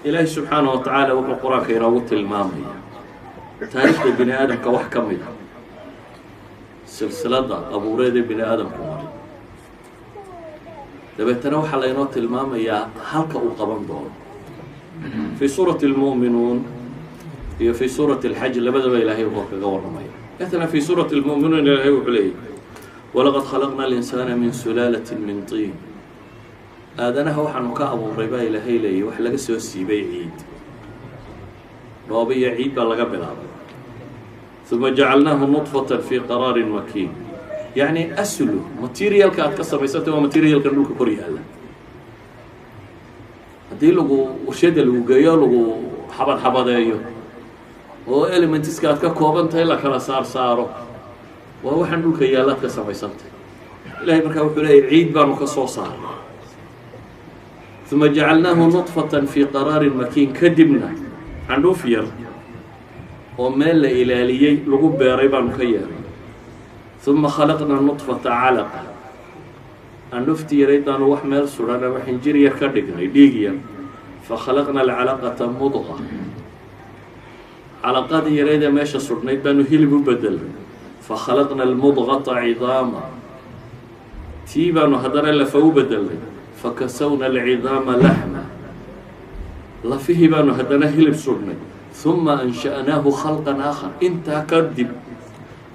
إلهي سبحانه وتعالى وحو قرآن كينا وقت المامي تاريخ بني آدم كوح كمي سلسلة أبو ريد بني آدم كمري دبتنا وحا لينوت المامي حلقة وقبان دور في سورة المؤمنون هي في سورة الحج اللي بدأ إلهي وقوك قور رمي مثلا في سورة المؤمنون إلهي وحليه ولقد خلقنا الإنسان من سلالة من طين آدنها وحن كأبو الربا إلهي لي وحلق سوسي عيد رابي عيد بلغ بلغ ثم جعلناه نطفة في قرار مكين يعني أسلو ماتيريال كانت كسر بيساته وماتيريال كان لوك كوريال هدي لغو وشيد لغو جايا لغو حبض أيو وإلمنتس كانت كوبان تايلا كلا صارو وهو حنقول كيالات كسر بيساته إلهي مركب حلي عيد بانو كسر صار ثم جعلناه نطفة في قرار مكين كدبنا عنده فير ومال إلاليي لغو بيريبا مخير ثم خلقنا النطفة علقة عنده فتيريدان وحمل سرانا وحنجير يكدقنا ديقيا فخلقنا العلقة مضغة علقات يريد ماشا سرنا يبانو هيلبو بدل فخلقنا المضغة عظاما تيبانو هدر لفو بدل فكسونا العظام لحما لفيه بانو هدنا هلب سرنا ثم أنشأناه خلقا آخر انت كذب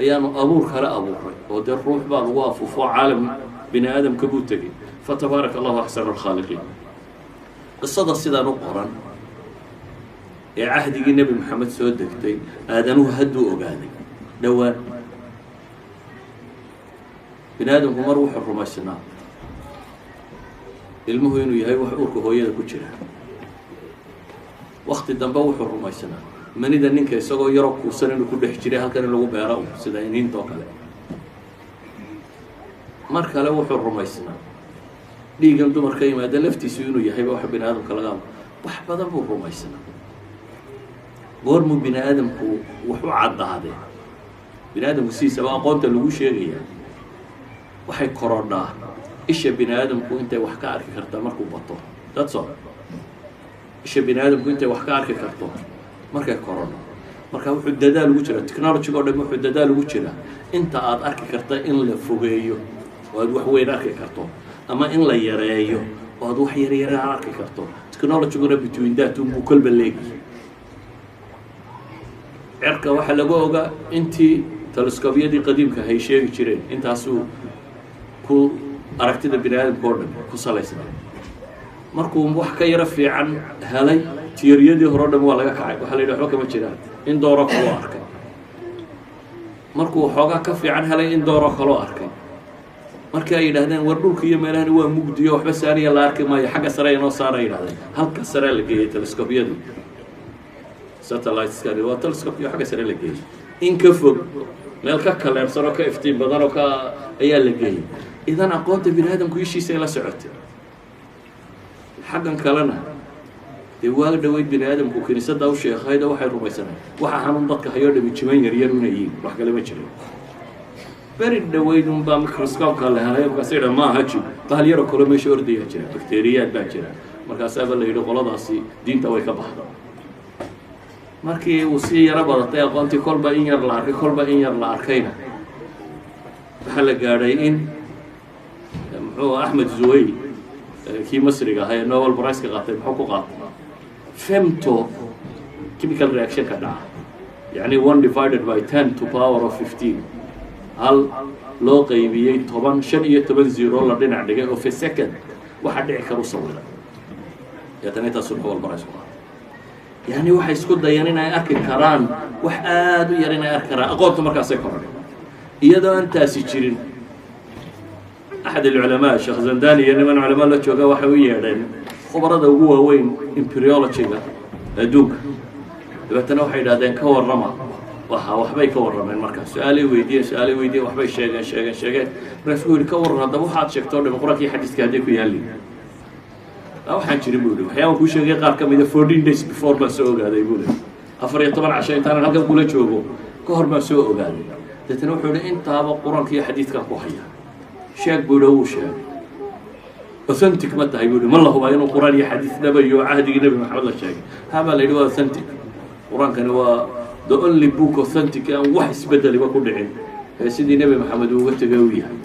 أيانو أبور كلا أبور ودي الروح بالواف وفو عالم بني آدم كبوتكي فتبارك الله أحسن الخالقين قصة السيدة نقرا عهد النبي محمد سودكتي آدنو هدو أقاني دوان بني آدم هم روح الرماسنا ilmuhu inuu yahay wax uurka hooyada ku jira waqti dambe wuxuu rumaysanaa manida ninka isagoo yaro kuusan inuu ku dhex jiray halkan in lagu beero sida iniinto kale mar kale wuxuu rumaysanaa dhiigan dumarka yimaada laftiisu inuu yahay wax bini aadamka laga wax badan buu rumaysanaa goormu bini aadamku wuxuu caddaade bini aadamku siisaba aqoonta lagu sheegaya waxay korodhaa isha bini aadamku intay wax ka arki kartaa markuu bato that's all isha bini aadamku intay wax ka arki karto markay korodho marka wuxuu dadaal ugu jira technology oo dhan wuxuu dadaal ugu jira inta aad arki karta in la fogeeyo oo aad wax weyn arki karto ama in la yareeyo oo aad wax yar arki karto technology guna between that uu kolba leegi cirka waxa lagu ogaa intii telescope-yadii qadiimka hay sheegi jireen intaasuu ku aragtida bini aadamka oo dhan ku salaysan markuu wax ka yara fiican helay tiiriyadii hore oo dhan waa laga kacay waxa la yidhaahdo kama jiraan in dooro kale arkay markuu xoogaa ka fiican helay in dooro kale arkay markii ay yidhaahdeen war dhulka iyo meelahan waa mugdiyo waxba saariya la arki maayo xagga sare inoo saara yidhahdeen halka sare la geeyay telescope-yadii satellites-kani waa telescope iyo xagga sare la geeyay in ka fog meel ka kaleersan oo ka iftiin badan oo ka ayaa la geeyay idan aqoonta bini aadamku ishiisa ay la socotay xaggan kalena dee waa dhaweyd bini aadamku kiniisadda u sheekayda waxay rumaysaneen waxa xanuun dadka hayoo dhami jiman yaryar una yihiin wax kale ma jiro beri dhaweyd unbaa microscope-ka la helay markaas yidha maaha jib bahal yaroo kale meesha ordayaa jira bakteriyaad baa jira markaasaaba la yidhi qoladaasi diinta way ka baxda markii uu sii yaro badatay aqoontii kolba in yar la arkayna waxaa la gaadhay in muxuu axmed zuwayl kii masriga ahaa ee nobel prize-ka qaatay muxuu ku qaatay femto chemical reaction ka dhaca yacni 1 divided by 10 to power of 15 hal loo qaybiyey 15 zero la dhinac dhigay oo fi second waxa dhici kara u sawira yatan intaas nobel prize ku qaatay yani waxay isku dayaan inay arki karaan wax aad u yar inay arki karaan aqoonta markaasay korodhay iyadoo aan taasi jirin أحد العلماء الشيخ زنداني من علماء لا جوجا وحوي يعني خبرة هو وين إمبريولوجي دوك دبتنا وحيد هذين كور رما وحبي كور رما المركز سؤالي ويدي وحبي شيء رسول كور هذا مو حد شكتور ديمقراطي حديث كهديك ويالي أو حد شري بيقول حيوان كل شيء قال كم إذا 14 days before ما سوق هذا يقول أفريق طبعا عشان ترى هذا يقول شوفه كهر ما سوق هذا دبتنا وحول أنت هذا القرآن كي حديث كان قوية شاك بلو شاك authentic ma tahay buu ma la hubo inuu quraan iyo xadiis nabi iyo ahdiga nabi maxamed la sheegay haba la yidhi authentic quraankani waa the only book authentic aan wax isbedeli ba ku dhicin ee sidii nabi maxamed uu uga tagay uu yahay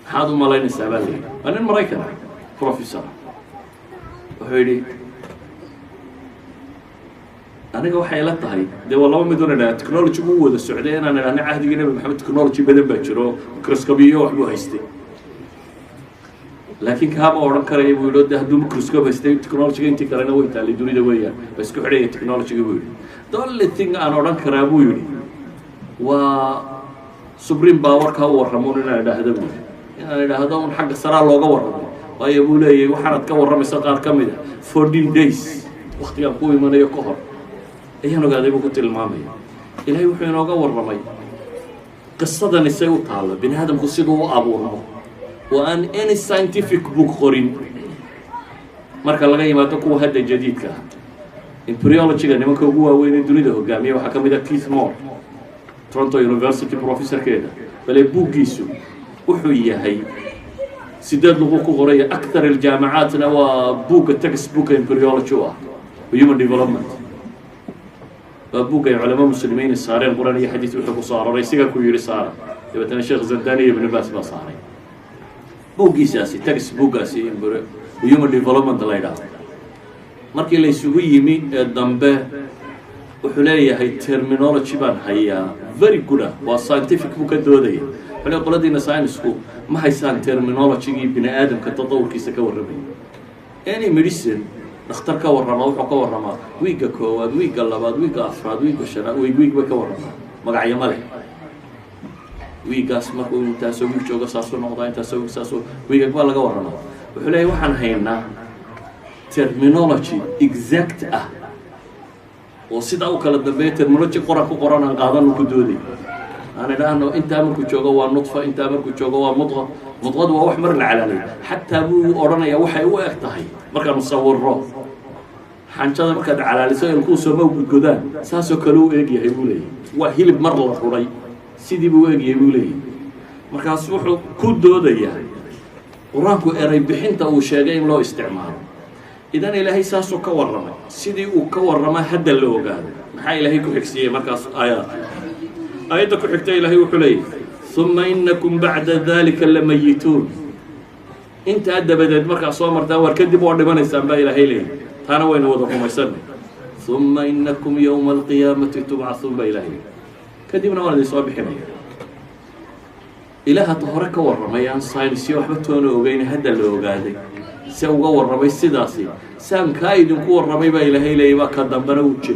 maxaad u malaynaysaa baa la yidhi waa nin maraykan professor wuxuu yidhi aniga waxay la tahay dee waa laba mid oo dhanaa technology uu wada socday inaan idhaahno cahdigii nabi maxamed technology badan baa jiro microscope iyo wax buu haystay laakiin kaaba odhan karaya buu yidhi hadduu microscope haystay technology intii kalena way taallay dunida weeyaan ba isku xidhaya technology buu yidhi the only thing aan odhan karaa buu yidhi waa supreme powerka u warramoon inaan idhaahda buu inaan idhaahdo un xagga saraa looga warramo waayo buu leeyahay waxaanad ka warramaysa qaar ka mid a 14 days waqtigaan ku imanayo ka hor ayaan ogaaday buu ku tilmaamaya ilaahay wuxuu inooga warramay qisadan isay u taalo bini aadamku siduu u abuurmo waa aan any scientific book qorin marka laga yimaado kuwa hadda jadiidka ah embryology-ga nimanka ugu waaweyn ee dunida hogaamiya waxaa ka mid ah Keith Moore Toronto University professorkeeda bale buuggiisu wuxuu yahay sideed lagu ku qoray akthar aljaamacaatna waa buugga textbook embryology ah human development buugga culamo muslimiin saareen quraan iyo xadiis wuxuu ku soo aroray siga ku yiri saara dabeetana sheekh Zandani ibn Baas baa saaray buuggiisaasi textbookgaasi human development la yidhaahdo markii la isugu yimi ee dambe wuxuu leeyahay terminology baan hayaa very good waa scientific buu ka doodaya wala qoladiina science-ku ma haysaan terminology-gii bini aadamka tadawurkiisa ka warramay any medicine dhakhtar ka warrama wuxuu ka warramaa wiiga koowaad wiiga labaad wiiga afraad wiiga shanaad wiigba ka warramaa magacyo ma leh wiigaas markuu intaasoo wiig jooga saasuu noqdaa intaasoo wiig saasuu wiiga baa laga warramaa wuxuu leeyahay waxaan haynaa terminology exact ah oo sida u kala dambeeya terminology qoran ku qoran aan qaadan ku dooday aan idhaahno intaa markuu joogo waa nutfa intaa markuu joogo waa mudqa mudqadu waa wax mar la calaalay xataa buu odhanaya waxay u eg tahay markaanu sawirro xanjada markaad calaaliso ilkuu sooma gudgodaan saasoo kale u eegyahay buu leeyahay waa hilib mar la ruray sidii buu eegyahay buu leeyahay markaas wuxuu ku doodayaa qur-aanku eray bixinta uu sheegay in loo isticmaalo idan ilaahay saasoo ka warramay sidii uu ka warramaa hadda la ogaado maxaa ilaahay ku xigsiiyey markaas aayadda ku xigta ilaahay wuxuu leeyahay ثuma inakum bacda dalika lamayituun intaa dabadeed markaa soo martaa war kadib oo dhimanaysaan baa ilaahay leeyahay taana waynu wada rumaysanay ثuma inakum yowma alqiyaamati tubcaثuun baa ilaahay kadibna waan idin soo bixinaya ilaaha hore ka warramay aan saynisyo waxba toona ogeyn hadda la ogaaday se uga warramay sidaasi saan kaa idinku warramay baa ilaahay leeyahay baa ka dambana u jira